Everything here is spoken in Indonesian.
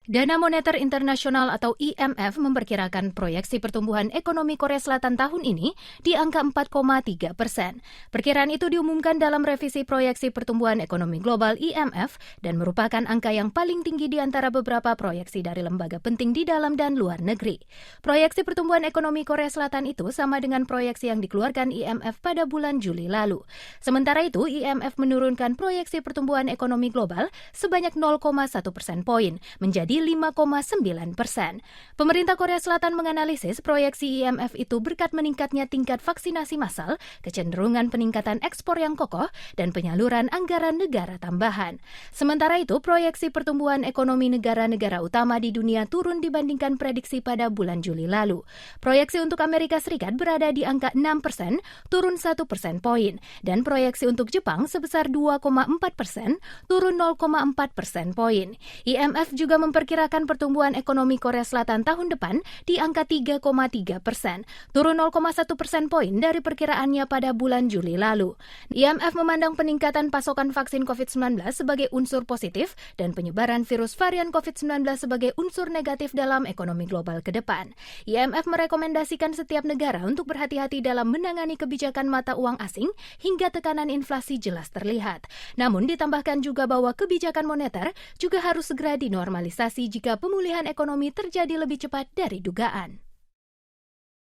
Dana Moneter Internasional atau IMF memperkirakan proyeksi pertumbuhan ekonomi Korea Selatan tahun ini di angka 4,3%. Perkiraan itu diumumkan dalam revisi proyeksi pertumbuhan ekonomi global IMF dan merupakan angka yang paling tinggi di antara beberapa proyeksi dari lembaga penting di dalam dan luar negeri. Proyeksi pertumbuhan ekonomi Korea Selatan itu sama dengan proyeksi yang dikeluarkan IMF pada bulan Juli lalu. Sementara itu, IMF menurunkan proyeksi pertumbuhan ekonomi global sebanyak 0,1 persen poin menjadi 5,9%. Pemerintah Korea Selatan menganalisis proyeksi IMF itu berkat meningkatnya tingkat vaksinasi massal, kecenderungan peningkatan ekspor yang kokoh, dan penyaluran anggaran negara tambahan. Sementara itu, proyeksi pertumbuhan ekonomi negara-negara utama di dunia turun dibandingkan prediksi pada bulan Juli lalu. Proyeksi untuk Amerika Serikat berada di angka 6%, turun 1 persen poin, dan proyeksi untuk Jepang sebesar 2,4%, turun 0,4 persen poin. IMF juga memperkirakan pertumbuhan ekonomi Korea Selatan tahun depan di angka 3,3%, turun 0,1 persen poin dari perkiraannya pada bulan Juli lalu. IMF memandang peningkatan pasokan vaksin COVID-19 sebagai unsur positif dan penyebaran virus varian COVID-19 sebagai unsur negatif dalam ekonomi global ke depan. IMF merekomendasikan setiap negara untuk berhati-hati dalam menangani kebijakan mata uang asing hingga tekanan inflasi jelas terlihat. Namun ditambahkan juga bahwa kebijakan moneter juga harus segera dinormalisasi jika pemulihan ekonomi terjadi lebih cepat dari dugaan.